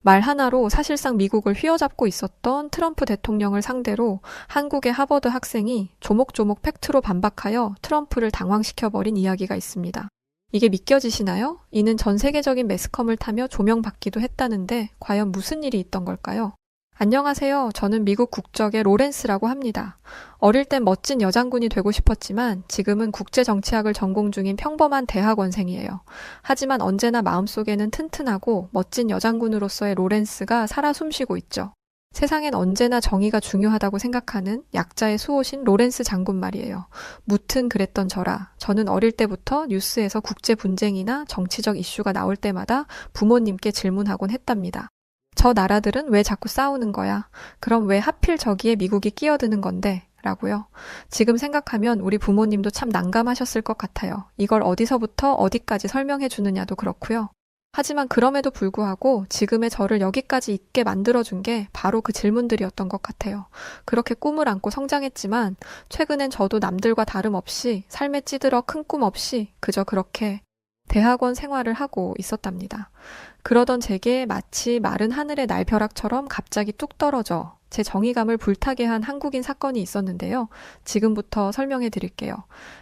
말 하나로 사실상 미국을 휘어잡고 있었던 트럼프 대통령을 상대로 한국의 하버드 학생이 조목조목 팩트로 반박하여 트럼프를 당황시켜버린 이야기가 있습니다. 이게 믿겨지시나요? 이는 전 세계적인 매스컴을 타며 조명받기도 했다는데 과연 무슨 일이 있던 걸까요? 안녕하세요. 저는 미국 국적의 로렌스라고 합니다. 어릴 땐 멋진 여장군이 되고 싶었지만 지금은 국제정치학을 전공 중인 평범한 대학원생이에요. 하지만 언제나 마음속에는 튼튼하고 멋진 여장군으로서의 로렌스가 살아 숨쉬고 있죠. 세상엔 언제나 정의가 중요하다고 생각하는 약자의 수호신 로렌스 장군 말이에요. 무튼 그랬던 저라 저는 어릴 때부터 뉴스에서 국제 분쟁이나 정치적 이슈가 나올 때마다 부모님께 질문하곤 했답니다. 저 나라들은 왜 자꾸 싸우는 거야? 그럼 왜 하필 저기에 미국이 끼어드는 건데? 라고요. 지금 생각하면 우리 부모님도 참 난감하셨을 것 같아요. 이걸 어디서부터 어디까지 설명해 주느냐도 그렇고요. 하지만 그럼에도 불구하고 지금의 저를 여기까지 있게 만들어준 게 바로 그 질문들이었던 것 같아요. 그렇게 꿈을 안고 성장했지만 최근엔 저도 남들과 다름없이 삶에 찌들어 큰 꿈 없이 그저 그렇게 대학원 생활을 하고 있었답니다. 그러던 제게 마치 마른 하늘의 날벼락처럼 갑자기 뚝 떨어져 제 정의감을 불타게 한 한국인 사건이 있었는데요. 지금부터 설명해 드릴게요.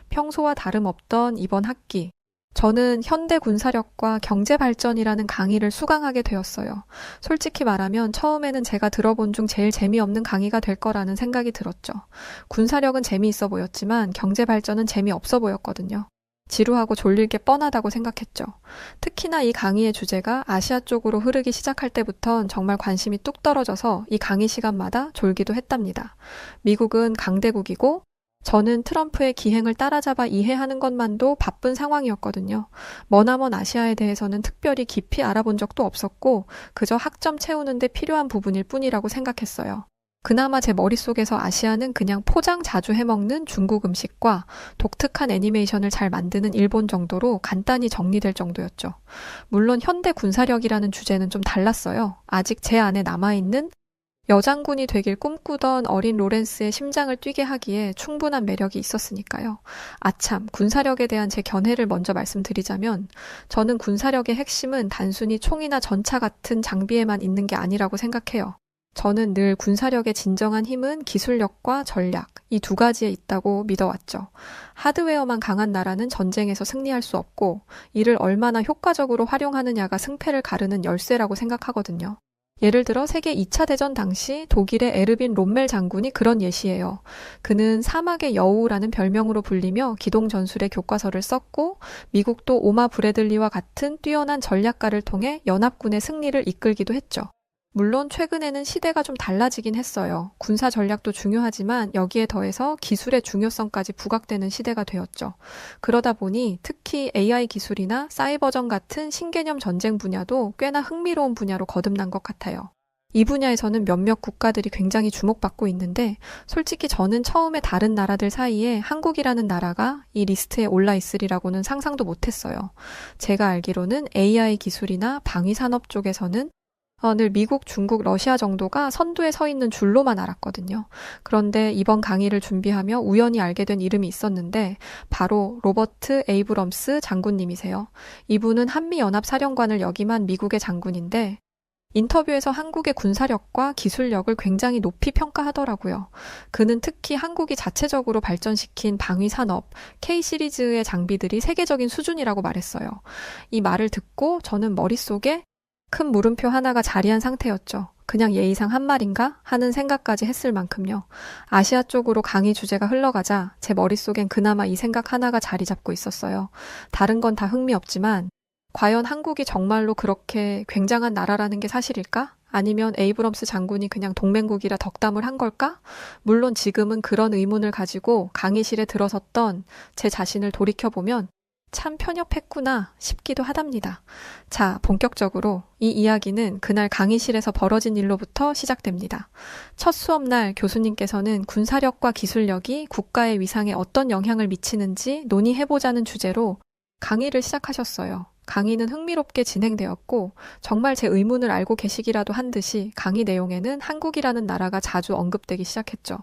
평소와 다름없던 이번 학기, 저는 현대 군사력과 경제 발전이라는 강의를 수강하게 되었어요. 솔직히 말하면 처음에는 제가 들어본 중 제일 재미없는 강의가 될 거라는 생각이 들었죠. 군사력은 재미있어 보였지만 경제 발전은 재미없어 보였거든요. 지루하고 졸릴 게 뻔하다고 생각했죠. 특히나 이 강의의 주제가 아시아 쪽으로 흐르기 시작할 때부턴 정말 관심이 뚝 떨어져서 이 강의 시간마다 졸기도 했답니다. 미국은 강대국이고 저는 트럼프의 기행을 따라잡아 이해하는 것만도 바쁜 상황이었거든요. 머나먼 아시아에 대해서는 특별히 깊이 알아본 적도 없었고 그저 학점 채우는데 필요한 부분일 뿐이라고 생각했어요. 그나마 제 머릿속에서 아시아는 그냥 포장 자주 해먹는 중국 음식과 독특한 애니메이션을 잘 만드는 일본 정도로 간단히 정리될 정도였죠. 물론 현대 군사력이라는 주제는 좀 달랐어요. 아직 제 안에 남아있는 여장군이 되길 꿈꾸던 어린 로렌스의 심장을 뛰게 하기에 충분한 매력이 있었으니까요. 아참, 군사력에 대한 제 견해를 먼저 말씀드리자면 저는 군사력의 핵심은 단순히 총이나 전차 같은 장비에만 있는 게 아니라고 생각해요. 저는 늘 군사력의 진정한 힘은 기술력과 전략, 이 두 가지에 있다고 믿어왔죠. 하드웨어만 강한 나라는 전쟁에서 승리할 수 없고 이를 얼마나 효과적으로 활용하느냐가 승패를 가르는 열쇠라고 생각하거든요. 예를 들어 세계 2차 대전 당시 독일의 에르빈 롬멜 장군이 그런 예시예요. 그는 사막의 여우라는 별명으로 불리며 기동전술의 교과서를 썼고 미국도 오마 브래들리와 같은 뛰어난 전략가를 통해 연합군의 승리를 이끌기도 했죠. 물론 최근에는 시대가 좀 달라지긴 했어요. 군사 전략도 중요하지만 여기에 더해서 기술의 중요성까지 부각되는 시대가 되었죠. 그러다 보니 특히 AI 기술이나 사이버전 같은 신개념 전쟁 분야도 꽤나 흥미로운 분야로 거듭난 것 같아요. 이 분야에서는 몇몇 국가들이 굉장히 주목받고 있는데 솔직히 저는 처음에 다른 나라들 사이에 한국이라는 나라가 이 리스트에 올라 있으리라고는 상상도 못했어요. 제가 알기로는 AI 기술이나 방위산업 쪽에서는 늘 미국, 중국, 러시아 정도가 선두에 서 있는 줄로만 알았거든요. 그런데 이번 강의를 준비하며 우연히 알게 된 이름이 있었는데 바로 로버트 에이브럼스 장군님이세요. 이분은 한미연합사령관을 역임한 미국의 장군인데 인터뷰에서 한국의 군사력과 기술력을 굉장히 높이 평가하더라고요. 그는 특히 한국이 자체적으로 발전시킨 방위산업, K-시리즈의 장비들이 세계적인 수준이라고 말했어요. 이 말을 듣고 저는 머릿속에 큰 물음표 하나가 자리한 상태였죠. 그냥 예의상 한 말인가 하는 생각까지 했을 만큼요. 아시아 쪽으로 강의 주제가 흘러가자 제 머릿속엔 그나마 이 생각 하나가 자리 잡고 있었어요. 다른 건 다 흥미없지만 과연 한국이 정말로 그렇게 굉장한 나라라는 게 사실일까? 아니면 에이브럼스 장군이 그냥 동맹국이라 덕담을 한 걸까? 물론 지금은 그런 의문을 가지고 강의실에 들어섰던 제 자신을 돌이켜보면 참 편협했구나 싶기도 하답니다. 자, 본격적으로 이 이야기는 그날 강의실에서 벌어진 일로부터 시작됩니다. 첫 수업날 교수님께서는 군사력과 기술력이 국가의 위상에 어떤 영향을 미치는지 논의해보자는 주제로 강의를 시작하셨어요. 강의는 흥미롭게 진행되었고 정말 제 의문을 알고 계시기라도 한 듯이 강의 내용에는 한국이라는 나라가 자주 언급되기 시작했죠.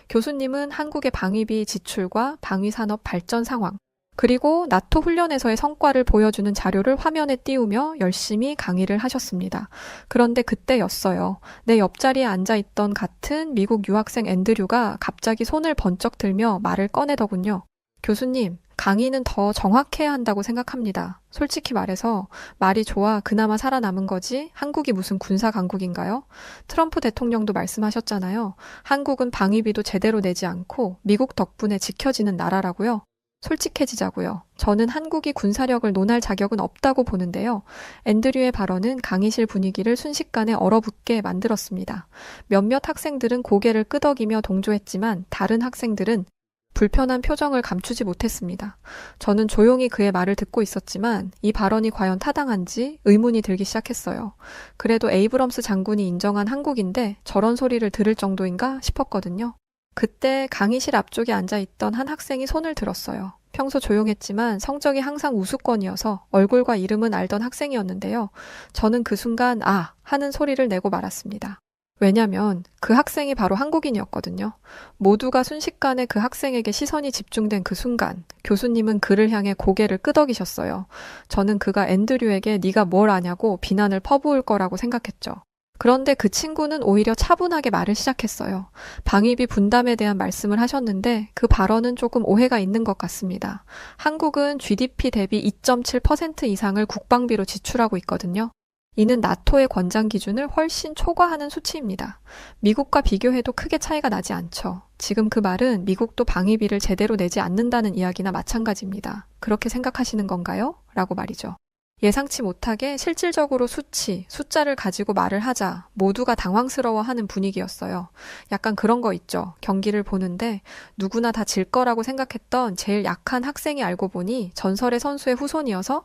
교수님은 한국의 방위비 지출과 방위산업 발전 상황, 그리고 나토 훈련에서의 성과를 보여주는 자료를 화면에 띄우며 열심히 강의를 하셨습니다. 그런데 그때였어요. 내 옆자리에 앉아있던 같은 미국 유학생 앤드류가 갑자기 손을 번쩍 들며 말을 꺼내더군요. 교수님, 강의는 더 정확해야 한다고 생각합니다. 솔직히 말해서 말이 좋아 그나마 살아남은 거지 한국이 무슨 군사 강국인가요? 트럼프 대통령도 말씀하셨잖아요. 한국은 방위비도 제대로 내지 않고 미국 덕분에 지켜지는 나라라고요. 솔직해지자고요. 저는 한국이 군사력을 논할 자격은 없다고 보는데요. 앤드류의 발언은 강의실 분위기를 순식간에 얼어붙게 만들었습니다. 몇몇 학생들은 고개를 끄덕이며 동조했지만 다른 학생들은 불편한 표정을 감추지 못했습니다. 저는 조용히 그의 말을 듣고 있었지만 이 발언이 과연 타당한지 의문이 들기 시작했어요. 그래도 에이브럼스 장군이 인정한 한국인데 저런 소리를 들을 정도인가 싶었거든요. 그때 강의실 앞쪽에 앉아있던 한 학생이 손을 들었어요. 평소 조용했지만 성적이 항상 우수권이어서 얼굴과 이름은 알던 학생이었는데요. 저는 그 순간 아! 하는 소리를 내고 말았습니다. 왜냐면 그 학생이 바로 한국인이었거든요. 모두가 순식간에 그 학생에게 시선이 집중된 그 순간 교수님은 그를 향해 고개를 끄덕이셨어요. 저는 그가 앤드류에게 네가 뭘 아냐고 비난을 퍼부을 거라고 생각했죠. 그런데 그 친구는 오히려 차분하게 말을 시작했어요. 방위비 분담에 대한 말씀을 하셨는데 그 발언은 조금 오해가 있는 것 같습니다. 한국은 GDP 대비 2.7% 이상을 국방비로 지출하고 있거든요. 이는 나토의 권장 기준을 훨씬 초과하는 수치입니다. 미국과 비교해도 크게 차이가 나지 않죠. 지금 그 말은 미국도 방위비를 제대로 내지 않는다는 이야기나 마찬가지입니다. 그렇게 생각하시는 건가요? 라고 말이죠. 예상치 못하게 실질적으로 수치, 숫자를 가지고 말을 하자 모두가 당황스러워하는 분위기였어요. 약간 그런 거 있죠. 경기를 보는데 누구나 다 질 거라고 생각했던 제일 약한 학생이 알고 보니 전설의 선수의 후손이어서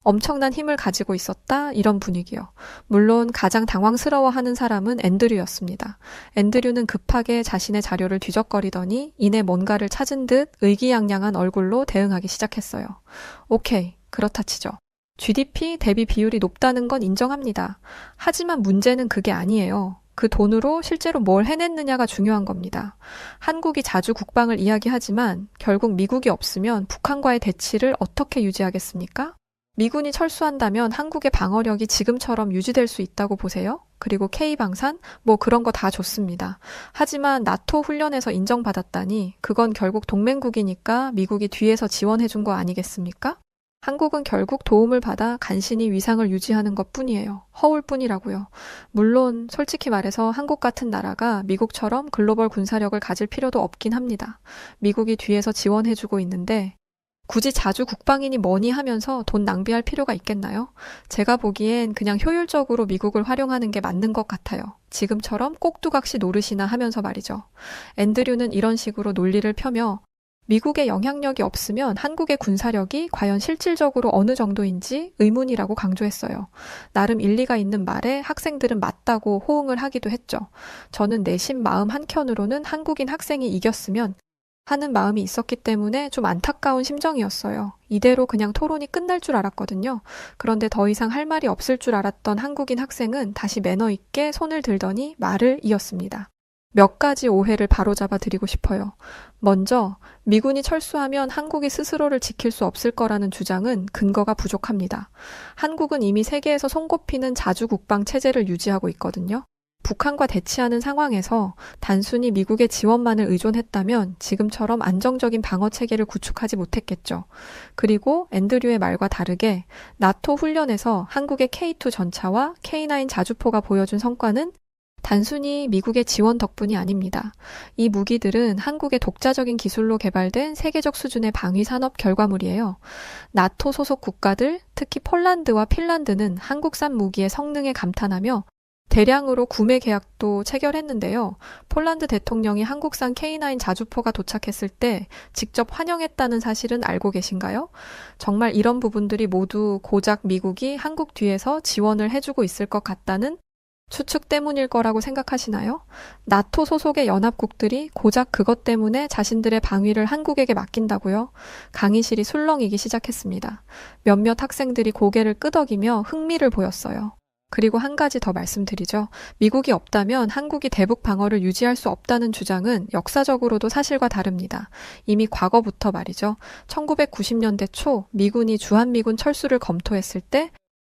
엄청난 힘을 가지고 있었다 이런 분위기요. 물론 가장 당황스러워하는 사람은 앤드류였습니다. 앤드류는 급하게 자신의 자료를 뒤적거리더니 이내 뭔가를 찾은 듯 의기양양한 얼굴로 대응하기 시작했어요. 오케이, 그렇다 치죠. GDP 대비 비율이 높다는 건 인정합니다. 하지만 문제는 그게 아니에요. 그 돈으로 실제로 뭘 해냈느냐가 중요한 겁니다. 한국이 자주 국방을 이야기하지만 결국 미국이 없으면 북한과의 대치를 어떻게 유지하겠습니까? 미군이 철수한다면 한국의 방어력이 지금처럼 유지될 수 있다고 보세요? 그리고 K방산? 뭐 그런 거 다 좋습니다. 하지만 나토 훈련에서 인정받았다니 그건 결국 동맹국이니까 미국이 뒤에서 지원해준 거 아니겠습니까? 한국은 결국 도움을 받아 간신히 위상을 유지하는 것뿐이에요. 허울뿐이라고요. 물론 솔직히 말해서 한국 같은 나라가 미국처럼 글로벌 군사력을 가질 필요도 없긴 합니다. 미국이 뒤에서 지원해주고 있는데 굳이 자주 국방이니 뭐니 하면서 돈 낭비할 필요가 있겠나요? 제가 보기엔 그냥 효율적으로 미국을 활용하는 게 맞는 것 같아요. 지금처럼 꼭두각시 노릇이나 하면서 말이죠. 앤드류는 이런 식으로 논리를 펴며 미국의 영향력이 없으면 한국의 군사력이 과연 실질적으로 어느 정도인지 의문이라고 강조했어요. 나름 일리가 있는 말에 학생들은 맞다고 호응을 하기도 했죠. 저는 내심 마음 한켠으로는 한국인 학생이 이겼으면 하는 마음이 있었기 때문에 좀 안타까운 심정이었어요. 이대로 그냥 토론이 끝날 줄 알았거든요. 그런데 더 이상 할 말이 없을 줄 알았던 한국인 학생은 다시 매너 있게 손을 들더니 말을 이었습니다. 몇 가지 오해를 바로잡아 드리고 싶어요. 먼저 미군이 철수하면 한국이 스스로를 지킬 수 없을 거라는 주장은 근거가 부족합니다. 한국은 이미 세계에서 손꼽히는 자주 국방 체제를 유지하고 있거든요. 북한과 대치하는 상황에서 단순히 미국의 지원만을 의존했다면 지금처럼 안정적인 방어 체계를 구축하지 못했겠죠. 그리고 앤드류의 말과 다르게 나토 훈련에서 한국의 K2 전차와 K9 자주포가 보여준 성과는 단순히 미국의 지원 덕분이 아닙니다. 이 무기들은 한국의 독자적인 기술로 개발된 세계적 수준의 방위 산업 결과물이에요. 나토 소속 국가들, 특히 폴란드와 핀란드는 한국산 무기의 성능에 감탄하며 대량으로 구매 계약도 체결했는데요. 폴란드 대통령이 한국산 K9 자주포가 도착했을 때 직접 환영했다는 사실은 알고 계신가요? 정말 이런 부분들이 모두 고작 미국이 한국 뒤에서 지원을 해주고 있을 것 같다는 추측 때문일 거라고 생각하시나요? 나토 소속의 연합국들이 고작 그것 때문에 자신들의 방위를 한국에게 맡긴다고요? 강의실이 술렁이기 시작했습니다. 몇몇 학생들이 고개를 끄덕이며 흥미를 보였어요. 그리고 한 가지 더 말씀드리죠. 미국이 없다면 한국이 대북 방어를 유지할 수 없다는 주장은 역사적으로도 사실과 다릅니다. 이미 과거부터 말이죠. 1990년대 초 미군이 주한미군 철수를 검토했을 때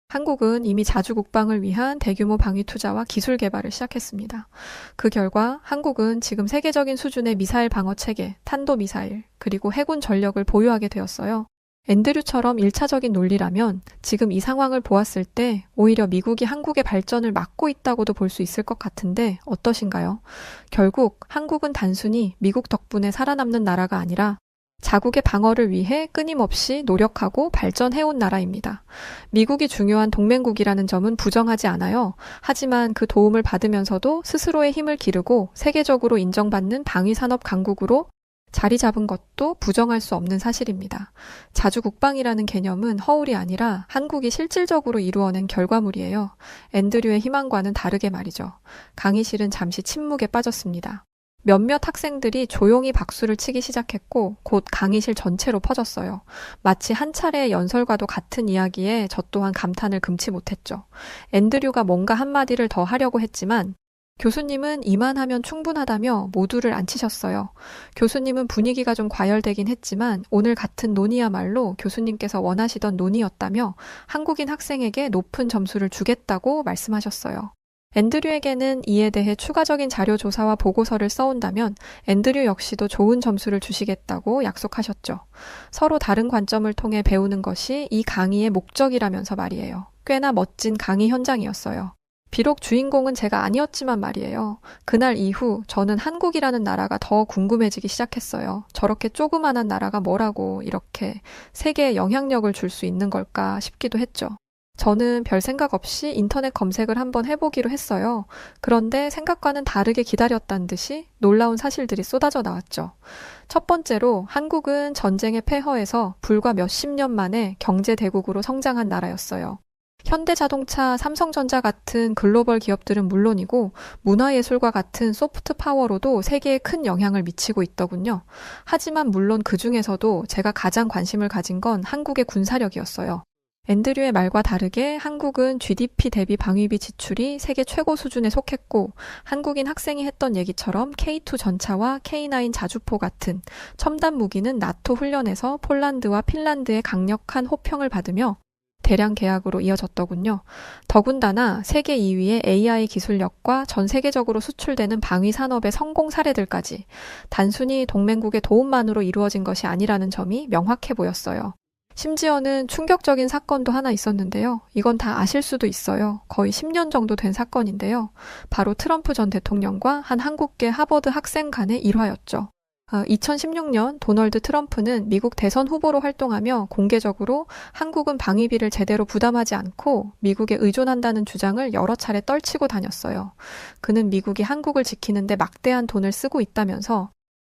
한국은 이미 자주 국방을 위한 대규모 방위 투자와 기술 개발을 시작했습니다. 그 결과 한국은 지금 세계적인 수준의 미사일 방어 체계, 탄도미사일, 그리고 해군 전력을 보유하게 되었어요. 앤드류처럼 1차적인 논리라면 지금 이 상황을 보았을 때 오히려 미국이 한국의 발전을 막고 있다고도 볼 수 있을 것 같은데 어떠신가요? 결국 한국은 단순히 미국 덕분에 살아남는 나라가 아니라 자국의 방어를 위해 끊임없이 노력하고 발전해온 나라입니다. 미국이 중요한 동맹국이라는 점은 부정하지 않아요. 하지만 그 도움을 받으면서도 스스로의 힘을 기르고 세계적으로 인정받는 방위산업 강국으로 자리 잡은 것도 부정할 수 없는 사실입니다. 자주국방이라는 개념은 허울이 아니라 한국이 실질적으로 이루어낸 결과물이에요. 앤드류의 희망과는 다르게 말이죠. 강의실은 잠시 침묵에 빠졌습니다. 몇몇 학생들이 조용히 박수를 치기 시작했고 곧 강의실 전체로 퍼졌어요. 마치 한 차례의 연설과도 같은 이야기에 저 또한 감탄을 금치 못했죠. 앤드류가 뭔가 한마디를 더 하려고 했지만 교수님은 이만하면 충분하다며 모두를 앉히셨어요. 교수님은 분위기가 좀 과열되긴 했지만 오늘 같은 논의야말로 교수님께서 원하시던 논의였다며 한국인 학생에게 높은 점수를 주겠다고 말씀하셨어요. 앤드류에게는 이에 대해 추가적인 자료 조사와 보고서를 써온다면 앤드류 역시도 좋은 점수를 주시겠다고 약속하셨죠. 서로 다른 관점을 통해 배우는 것이 이 강의의 목적이라면서 말이에요. 꽤나 멋진 강의 현장이었어요. 비록 주인공은 제가 아니었지만 말이에요. 그날 이후 저는 한국이라는 나라가 더 궁금해지기 시작했어요. 저렇게 조그만한 나라가 뭐라고 이렇게 세계에 영향력을 줄 수 있는 걸까 싶기도 했죠. 저는 별 생각 없이 인터넷 검색을 한번 해보기로 했어요. 그런데 생각과는 다르게 기다렸다는 듯이 놀라운 사실들이 쏟아져 나왔죠. 첫 번째로 한국은 전쟁의 폐허에서 불과 몇십 년 만에 경제대국으로 성장한 나라였어요. 현대자동차, 삼성전자 같은 글로벌 기업들은 물론이고 문화예술과 같은 소프트 파워로도 세계에 큰 영향을 미치고 있더군요. 하지만 물론 그 중에서도 제가 가장 관심을 가진 건 한국의 군사력이었어요. 앤드류의 말과 다르게 한국은 GDP 대비 방위비 지출이 세계 최고 수준에 속했고 한국인 학생이 했던 얘기처럼 K2 전차와 K9 자주포 같은 첨단 무기는 나토 훈련에서 폴란드와 핀란드의 강력한 호평을 받으며 대량 계약으로 이어졌더군요. 더군다나 세계 2위의 AI 기술력과 전 세계적으로 수출되는 방위 산업의 성공 사례들까지 단순히 동맹국의 도움만으로 이루어진 것이 아니라는 점이 명확해 보였어요. 심지어는 충격적인 사건도 하나 있었는데요. 이건 다 아실 수도 있어요. 거의 10년 정도 된 사건인데요. 바로 트럼프 전 대통령과 한 한국계 하버드 학생 간의 일화였죠. 2016년 도널드 트럼프는 미국 대선 후보로 활동하며 공개적으로 한국은 방위비를 제대로 부담하지 않고 미국에 의존한다는 주장을 여러 차례 떨치고 다녔어요. 그는 미국이 한국을 지키는데 막대한 돈을 쓰고 있다면서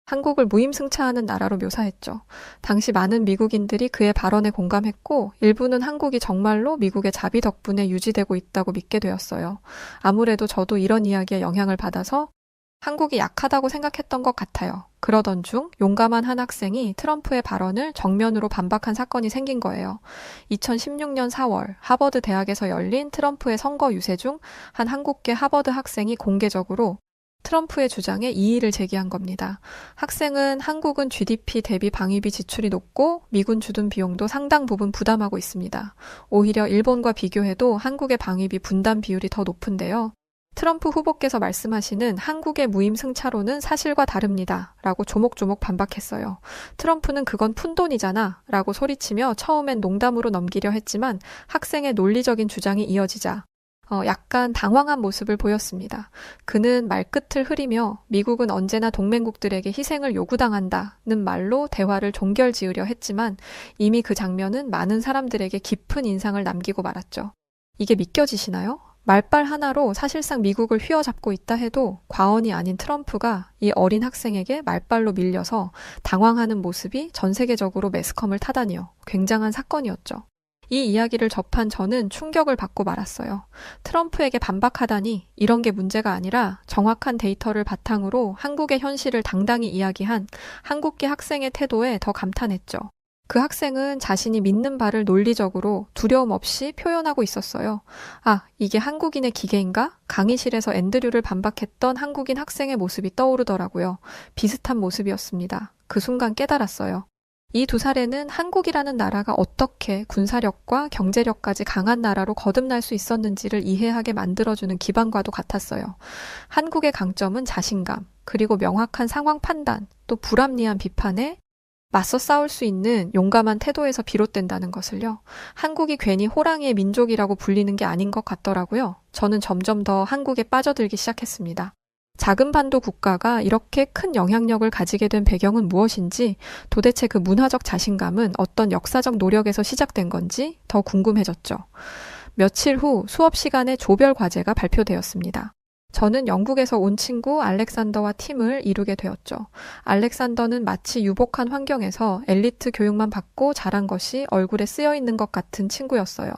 한국을 무임승차하는 나라로 묘사했죠. 당시 많은 미국인들이 그의 발언에 공감했고 일부는 한국이 정말로 미국의 자비 덕분에 유지되고 있다고 믿게 되었어요. 아무래도 저도 이런 이야기에 영향을 받아서 한국이 약하다고 생각했던 것 같아요. 그러던 중 용감한 한 학생이 트럼프의 발언을 정면으로 반박한 사건이 생긴 거예요. 2016년 4월 하버드 대학에서 열린 트럼프의 선거 유세 중 한 한국계 하버드 학생이 공개적으로 트럼프의 주장에 이의를 제기한 겁니다. 학생은 한국은 GDP 대비 방위비 지출이 높고 미군 주둔 비용도 상당 부분 부담하고 있습니다. 오히려 일본과 비교해도 한국의 방위비 분담 비율이 더 높은데요. 트럼프 후보께서 말씀하시는 한국의 무임승차로는 사실과 다릅니다. 라고 조목조목 반박했어요. 트럼프는 그건 푼돈이잖아. 라고 소리치며 처음엔 농담으로 넘기려 했지만 학생의 논리적인 주장이 이어지자 약간 당황한 모습을 보였습니다. 그는 말끝을 흐리며 미국은 언제나 동맹국들에게 희생을 요구당한다는 말로 대화를 종결지으려 했지만 이미 그 장면은 많은 사람들에게 깊은 인상을 남기고 말았죠. 이게 믿겨지시나요? 말빨 하나로 사실상 미국을 휘어잡고 있다 해도 과언이 아닌 트럼프가 이 어린 학생에게 말빨로 밀려서 당황하는 모습이 전 세계적으로 매스컴을 타다니요. 굉장한 사건이었죠. 이 이야기를 접한 저는 충격을 받고 말았어요. 트럼프에게 반박하다니 이런 게 문제가 아니라 정확한 데이터를 바탕으로 한국의 현실을 당당히 이야기한 한국계 학생의 태도에 더 감탄했죠. 그 학생은 자신이 믿는 바를 논리적으로 두려움 없이 표현하고 있었어요. 아, 이게 한국인의 기계인가? 강의실에서 앤드류를 반박했던 한국인 학생의 모습이 떠오르더라고요. 비슷한 모습이었습니다. 그 순간 깨달았어요. 이 두 사례는 한국이라는 나라가 어떻게 군사력과 경제력까지 강한 나라로 거듭날 수 있었는지를 이해하게 만들어주는 기반과도 같았어요. 한국의 강점은 자신감, 그리고 명확한 상황 판단, 또 불합리한 비판에 맞서 싸울 수 있는 용감한 태도에서 비롯된다는 것을요. 한국이 괜히 호랑이의 민족이라고 불리는 게 아닌 것 같더라고요. 저는 점점 더 한국에 빠져들기 시작했습니다. 작은 반도 국가가 이렇게 큰 영향력을 가지게 된 배경은 무엇인지, 도대체 그 문화적 자신감은 어떤 역사적 노력에서 시작된 건지 더 궁금해졌죠. 며칠 후 수업 시간에 조별 과제가 발표되었습니다. 저는 영국에서 온 친구 알렉산더와 팀을 이루게 되었죠. 알렉산더는 마치 유복한 환경에서 엘리트 교육만 받고 자란 것이 얼굴에 쓰여 있는 것 같은 친구였어요.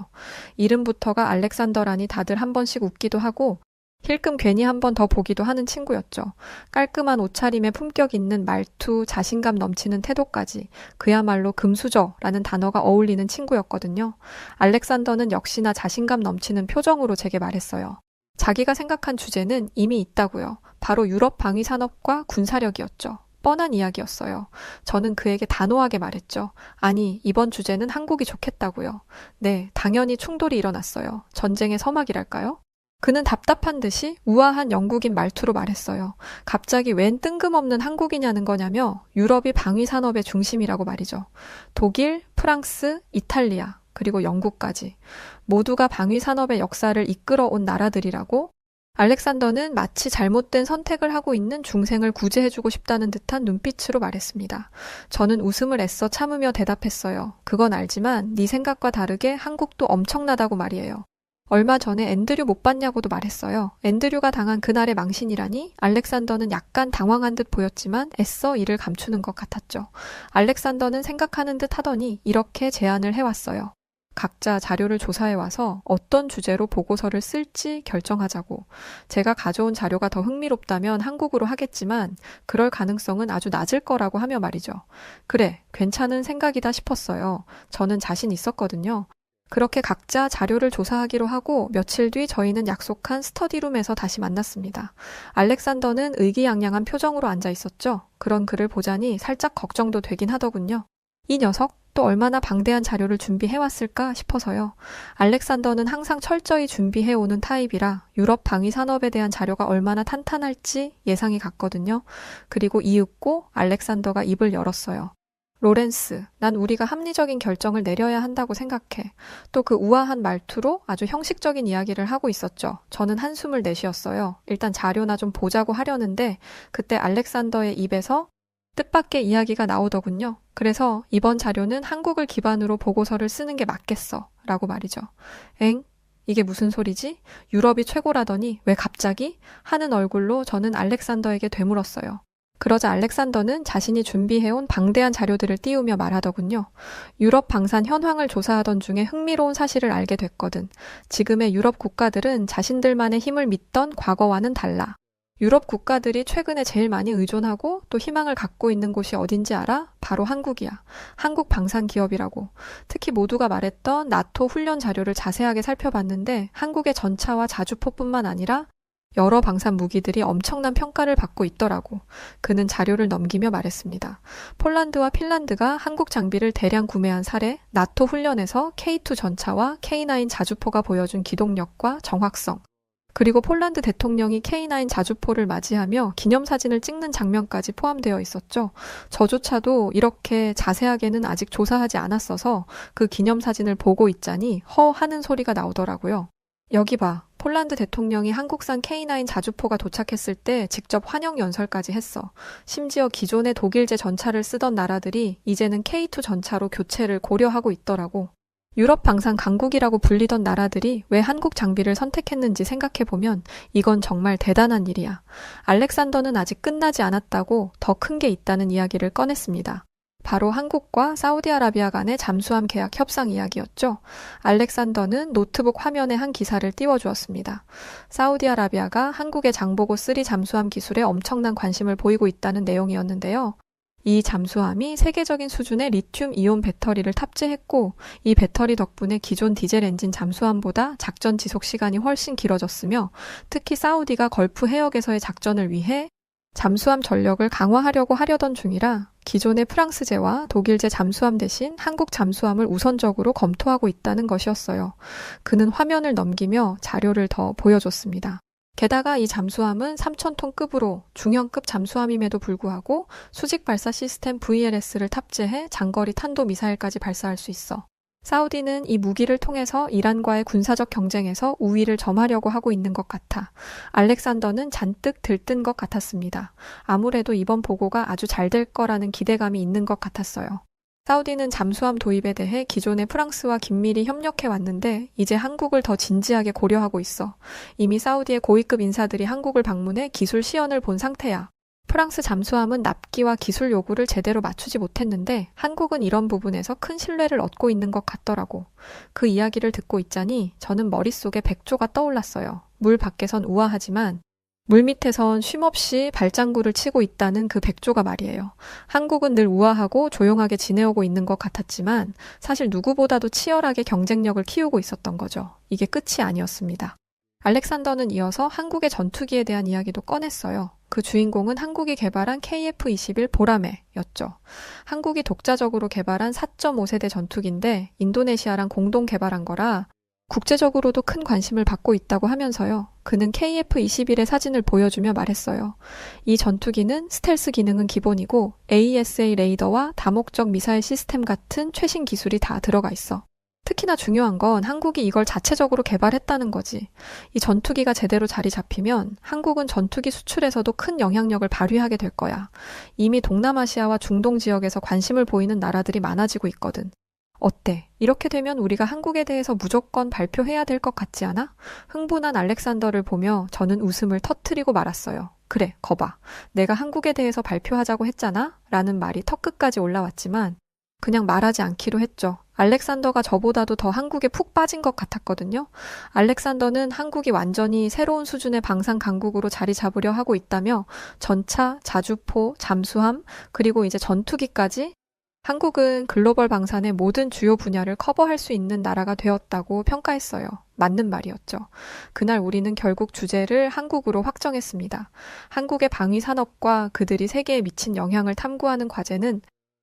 이름부터가 알렉산더라니 다들 한 번씩 웃기도 하고 힐끔 괜히 한 번 더 보기도 하는 친구였죠. 깔끔한 옷차림에 품격 있는 말투, 자신감 넘치는 태도까지 그야말로 금수저라는 단어가 어울리는 친구였거든요. 알렉산더는 역시나 자신감 넘치는 표정으로 제게 말했어요. 자기가 생각한 주제는 이미 있다고요. 바로 유럽 방위 산업과 군사력이었죠. 뻔한 이야기였어요. 저는 그에게 단호하게 말했죠. 아니, 이번 주제는 한국이 좋겠다고요. 네, 당연히 충돌이 일어났어요. 전쟁의 서막이랄까요? 그는 답답한 듯이 우아한 영국인 말투로 말했어요. 갑자기 웬 뜬금없는 한국이냐는 거냐며 유럽이 방위 산업의 중심이라고 말이죠. 독일, 프랑스, 이탈리아, 그리고 영국까지 모두가 방위 산업의 역사를 이끌어온 나라들이라고. 알렉산더는 마치 잘못된 선택을 하고 있는 중생을 구제해주고 싶다는 듯한 눈빛으로 말했습니다. 저는 웃음을 애써 참으며 대답했어요. 그건 알지만 네 생각과 다르게 한국도 엄청나다고 말이에요. 얼마 전에 앤드류 못 봤냐고도 말했어요. 앤드류가 당한 그날의 망신이라니. 알렉산더는 약간 당황한 듯 보였지만 애써 이를 감추는 것 같았죠. 알렉산더는 생각하는 듯 하더니 이렇게 제안을 해왔어요. 각자 자료를 조사해와서 어떤 주제로 보고서를 쓸지 결정하자고. 제가 가져온 자료가 더 흥미롭다면 한국어로 하겠지만 그럴 가능성은 아주 낮을 거라고 하며 말이죠. 그래, 괜찮은 생각이다 싶었어요. 저는 자신 있었거든요. 그렇게 각자 자료를 조사하기로 하고 며칠 뒤 저희는 약속한 스터디룸에서 다시 만났습니다. 알렉산더는 의기양양한 표정으로 앉아 있었죠. 그런 그를 보자니 살짝 걱정도 되긴 하더군요. 이 녀석 또 얼마나 방대한 자료를 준비해왔을까 싶어서요. 알렉산더는 항상 철저히 준비해오는 타입이라 유럽 방위 산업에 대한 자료가 얼마나 탄탄할지 예상이 갔거든요. 그리고 이윽고 알렉산더가 입을 열었어요. 로렌스, 난 우리가 합리적인 결정을 내려야 한다고 생각해. 또 그 우아한 말투로 아주 형식적인 이야기를 하고 있었죠. 저는 한숨을 내쉬었어요. 일단 자료나 좀 보자고 하려는데 그때 알렉산더의 입에서 뜻밖의 이야기가 나오더군요. 그래서 이번 자료는 한국을 기반으로 보고서를 쓰는 게 맞겠어 라고 말이죠. 엥? 이게 무슨 소리지? 유럽이 최고라더니 왜 갑자기? 하는 얼굴로 저는 알렉산더에게 되물었어요. 그러자 알렉산더는 자신이 준비해온 방대한 자료들을 띄우며 말하더군요. 유럽 방산 현황을 조사하던 중에 흥미로운 사실을 알게 됐거든. 지금의 유럽 국가들은 자신들만의 힘을 믿던 과거와는 달라. 유럽 국가들이 최근에 제일 많이 의존하고 또 희망을 갖고 있는 곳이 어딘지 알아? 바로 한국이야. 한국 방산 기업이라고. 특히 모두가 말했던 나토 훈련 자료를 자세하게 살펴봤는데 한국의 전차와 자주포뿐만 아니라 여러 방산 무기들이 엄청난 평가를 받고 있더라고. 그는 자료를 넘기며 말했습니다. 폴란드와 핀란드가 한국 장비를 대량 구매한 사례, 나토 훈련에서 K2 전차와 K9 자주포가 보여준 기동력과 정확성, 그리고 폴란드 대통령이 K9 자주포를 맞이하며 기념사진을 찍는 장면까지 포함되어 있었죠. 저조차도 이렇게 자세하게는 아직 조사하지 않았어서 그 기념사진을 보고 있자니 허 하는 소리가 나오더라고요. 여기 봐. 폴란드 대통령이 한국산 K9 자주포가 도착했을 때 직접 환영 연설까지 했어. 심지어 기존의 독일제 전차를 쓰던 나라들이 이제는 K2 전차로 교체를 고려하고 있더라고. 유럽 방산 강국이라고 불리던 나라들이 왜 한국 장비를 선택했는지 생각해보면 이건 정말 대단한 일이야. 알렉산더는 아직 끝나지 않았다고 더 큰 게 있다는 이야기를 꺼냈습니다. 바로 한국과 사우디아라비아 간의 잠수함 계약 협상 이야기였죠. 알렉산더는 노트북 화면에 한 기사를 띄워주었습니다. 사우디아라비아가 한국의 장보고 3 잠수함 기술에 엄청난 관심을 보이고 있다는 내용이었는데요. 이 잠수함이 세계적인 수준의 리튬 이온 배터리를 탑재했고 이 배터리 덕분에 기존 디젤 엔진 잠수함보다 작전 지속 시간이 훨씬 길어졌으며 특히 사우디가 걸프 해역에서의 작전을 위해 잠수함 전력을 강화하려고 하려던 중이라 기존의 프랑스제와 독일제 잠수함 대신 한국 잠수함을 우선적으로 검토하고 있다는 것이었어요. 그는 화면을 넘기며 자료를 더 보여줬습니다. 게다가 이 잠수함은 3,000톤급으로 중형급 잠수함임에도 불구하고 수직 발사 시스템 VLS를 탑재해 장거리 탄도미사일까지 발사할 수 있어. 사우디는 이 무기를 통해서 이란과의 군사적 경쟁에서 우위를 점하려고 하고 있는 것 같아 알렉산더는 잔뜩 들뜬 것 같았습니다. 아무래도 이번 보고가 아주 잘 될 거라는 기대감이 있는 것 같았어요. 사우디는 잠수함 도입에 대해 기존의 프랑스와 긴밀히 협력해 왔는데 이제 한국을 더 진지하게 고려하고 있어. 이미 사우디의 고위급 인사들이 한국을 방문해 기술 시연을 본 상태야. 프랑스 잠수함은 납기와 기술 요구를 제대로 맞추지 못했는데 한국은 이런 부분에서 큰 신뢰를 얻고 있는 것 같더라고. 그 이야기를 듣고 있자니 저는 머릿속에 백조가 떠올랐어요. 물 밖에선 우아하지만 물 밑에선 쉼없이 발장구를 치고 있다는 그 백조가 말이에요. 한국은 늘 우아하고 조용하게 지내오고 있는 것 같았지만 사실 누구보다도 치열하게 경쟁력을 키우고 있었던 거죠. 이게 끝이 아니었습니다. 알렉산더는 이어서 한국의 전투기에 대한 이야기도 꺼냈어요. 그 주인공은 한국이 개발한 KF-21 보라매였죠. 한국이 독자적으로 개발한 4.5세대 전투기인데 인도네시아랑 공동 개발한 거라 국제적으로도 큰 관심을 받고 있다고 하면서요. 그는 KF-21의 사진을 보여주며 말했어요. 이 전투기는 스텔스 기능은 기본이고 AESA 레이더와 다목적 미사일 시스템 같은 최신 기술이 다 들어가 있어. 특히나 중요한 건 한국이 이걸 자체적으로 개발했다는 거지. 이 전투기가 제대로 자리 잡히면 한국은 전투기 수출에서도 큰 영향력을 발휘하게 될 거야. 이미 동남아시아와 중동 지역에서 관심을 보이는 나라들이 많아지고 있거든. 어때? 이렇게 되면 우리가 한국에 대해서 무조건 발표해야 될 것 같지 않아? 흥분한 알렉산더를 보며 저는 웃음을 터뜨리고 말았어요. 그래, 거봐. 내가 한국에 대해서 발표하자고 했잖아? 라는 말이 턱끝까지 올라왔지만 그냥 말하지 않기로 했죠. 알렉산더가 저보다도 더 한국에 푹 빠진 것 같았거든요. 알렉산더는 한국이 완전히 새로운 수준의 방산 강국으로 자리 잡으려 하고 있다며 전차, 자주포, 잠수함, 그리고 이제 전투기까지 한국은 글로벌 방산의 모든 주요 분야를 커버할 수 있는 나라가 되었다고 평가했어요. 맞는 말이었죠. 그날 우리는 결국 주제를 한국으로 확정했습니다. 한국의 방위 산업과 그들이 세계에 미친 영향을 탐구하는 과제는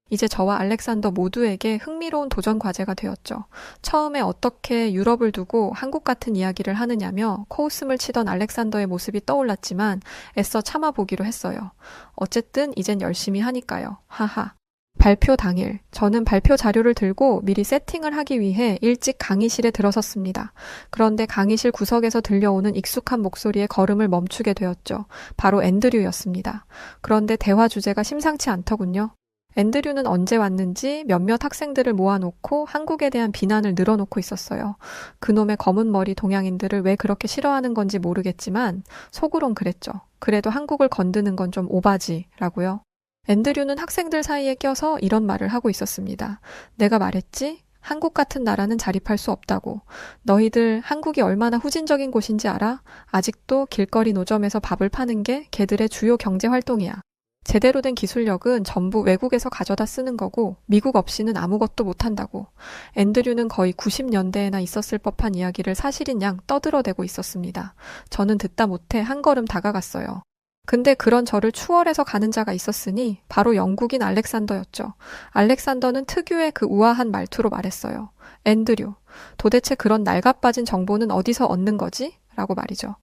이제 저와 알렉산더 모두에게 흥미로운 도전 과제가 되었죠. 처음에 어떻게 유럽을 두고 한국 같은 이야기를 하느냐며 코웃음을 치던 알렉산더의 모습이 떠올랐지만 애써 참아보기로 했어요. 어쨌든 이젠 열심히 하니까요. 하하. 발표 당일, 저는 발표 자료를 들고 미리 세팅을 하기 위해 일찍 강의실에 들어섰습니다. 그런데 강의실 구석에서 들려오는 익숙한 목소리에 걸음을 멈추게 되었죠. 바로 앤드류였습니다. 그런데 대화 주제가 심상치 않더군요. 앤드류는 언제 왔는지 몇몇 학생들을 모아놓고 한국에 대한 비난을 늘어놓고 있었어요. 그놈의 검은 머리 동양인들을 왜 그렇게 싫어하는 건지 모르겠지만 속으론 그랬죠. 그래도 한국을 건드는 건 좀 오바지라고요. 앤드류는 학생들 사이에 껴서 이런 말을 하고 있었습니다. 내가 말했지? 한국 같은 나라는 자립할 수 없다고. 너희들 한국이 얼마나 후진적인 곳인지 알아? 아직도 길거리 노점에서 밥을 파는 게 걔들의 주요 경제 활동이야. 제대로 된 기술력은 전부 외국에서 가져다 쓰는 거고 미국 없이는 아무것도 못한다고. 앤드류는 거의 90년대에나 있었을 법한 이야기를 사실인 양 떠들어대고 있었습니다. 저는 듣다 못해 한 걸음 다가갔어요. 근데 그런 저를 추월해서 가는 자가 있었으니 바로 영국인 알렉산더였죠. 알렉산더는 특유의 그 우아한 말투로 말했어요. 앤드류, 도대체 그런 낡아빠진 정보는 어디서 얻는 거지? 라고 말이죠.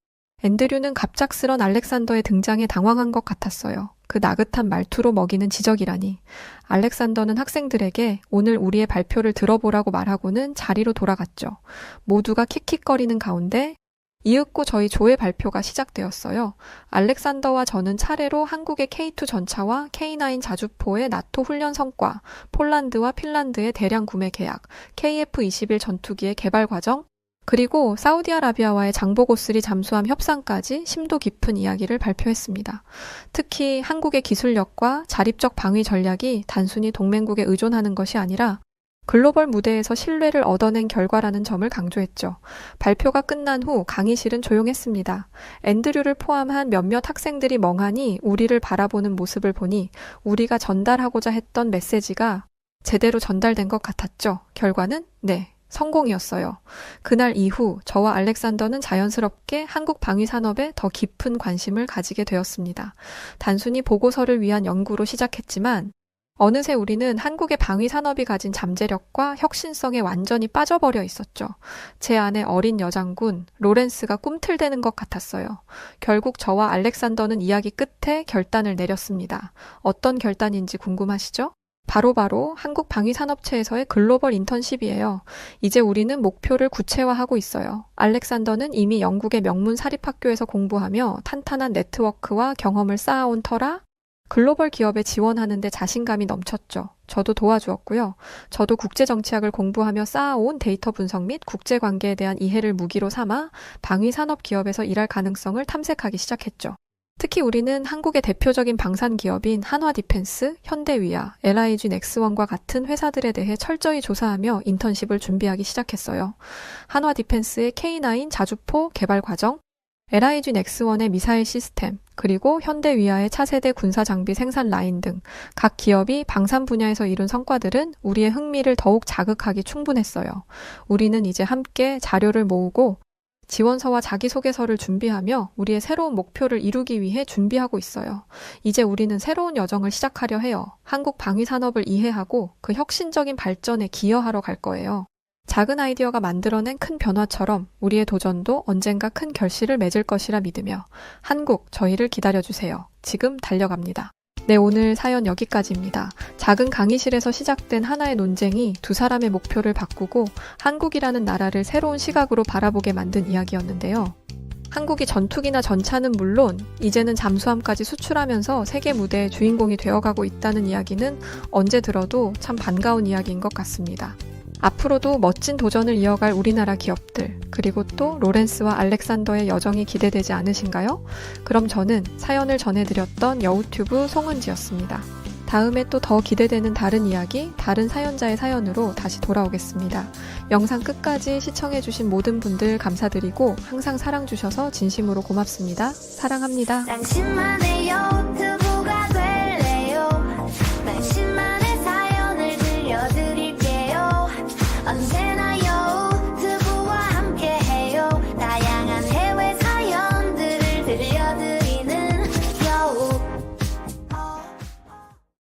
앤드류는 갑작스런 알렉산더의 등장에 당황한 것 같았어요. 그 나긋한 말투로 먹이는 지적이라니. 알렉산더는 학생들에게 오늘 우리의 발표를 들어보라고 말하고는 자리로 돌아갔죠. 모두가 킥킥거리는 가운데 이윽고 저희 조의 발표가 시작되었어요. 알렉산더와 저는 차례로 한국의 K2 전차와 K9 자주포의 나토 훈련 성과, 폴란드와 핀란드의 대량 구매 계약, KF-21 전투기의 개발 과정, 그리고 사우디아라비아와의 장보고3 잠수함 협상까지 심도 깊은 이야기를 발표했습니다. 특히 한국의 기술력과 자립적 방위 전략이 단순히 동맹국에 의존하는 것이 아니라 글로벌 무대에서 신뢰를 얻어낸 결과라는 점을 강조했죠. 발표가 끝난 후 강의실은 조용했습니다. 앤드류를 포함한 몇몇 학생들이 멍하니 우리를 바라보는 모습을 보니 우리가 전달하고자 했던 메시지가 제대로 전달된 것 같았죠. 결과는 네, 성공이었어요. 그날 이후 저와 알렉산더는 자연스럽게 한국 방위 산업에 더 깊은 관심을 가지게 되었습니다. 단순히 보고서를 위한 연구로 시작했지만 어느새 우리는 한국의 방위 산업이 가진 잠재력과 혁신성에 완전히 빠져버려 있었죠. 제 안에 어린 여장군 로렌스가 꿈틀대는 것 같았어요. 결국 저와 알렉산더는 이야기 끝에 결단을 내렸습니다. 어떤 결단인지 궁금하시죠? 바로 한국 방위산업체에서의 글로벌 인턴십이에요. 이제 우리는 목표를 구체화하고 있어요. 알렉산더는 이미 영국의 명문 사립학교에서 공부하며 탄탄한 네트워크와 경험을 쌓아온 터라 글로벌 기업에 지원하는 데 자신감이 넘쳤죠. 저도 도와주었고요. 저도 국제정치학을 공부하며 쌓아온 데이터 분석 및 국제관계에 대한 이해를 무기로 삼아 방위산업 기업에서 일할 가능성을 탐색하기 시작했죠. 특히 우리는 한국의 대표적인 방산 기업인 한화디펜스, 현대위아, LIG 넥스원과 같은 회사들에 대해 철저히 조사하며 인턴십을 준비하기 시작했어요. 한화디펜스의 K9 자주포 개발 과정, LIG 넥스원의 미사일 시스템, 그리고 현대위아의 차세대 군사장비 생산 라인 등 각 기업이 방산 분야에서 이룬 성과들은 우리의 흥미를 더욱 자극하기 충분했어요. 우리는 이제 함께 자료를 모으고 지원서와 자기소개서를 준비하며 우리의 새로운 목표를 이루기 위해 준비하고 있어요. 이제 우리는 새로운 여정을 시작하려 해요. 한국 방위산업을 이해하고 그 혁신적인 발전에 기여하러 갈 거예요. 작은 아이디어가 만들어낸 큰 변화처럼 우리의 도전도 언젠가 큰 결실을 맺을 것이라 믿으며 한국, 저희를 기다려주세요. 지금 달려갑니다. 네, 오늘 사연 여기까지입니다. 작은 강의실에서 시작된 하나의 논쟁이 두 사람의 목표를 바꾸고 한국이라는 나라를 새로운 시각으로 바라보게 만든 이야기였는데요. 한국이 전투기나 전차는 물론 이제는 잠수함까지 수출하면서 세계 무대의 주인공이 되어가고 있다는 이야기는 언제 들어도 참 반가운 이야기인 것 같습니다. 앞으로도 멋진 도전을 이어갈 우리나라 기업들, 그리고 또 로렌스와 알렉산더의 여정이 기대되지 않으신가요? 그럼 저는 사연을 전해드렸던 여우튜브 송은지였습니다. 다음에 또 더 기대되는 다른 이야기, 다른 사연자의 사연으로 다시 돌아오겠습니다. 영상 끝까지 시청해주신 모든 분들 감사드리고 항상 사랑 주셔서 진심으로 고맙습니다. 사랑합니다. 당신만의 유튜브가 될래요. 당신만의 사연을 들려드릴게요. 언제나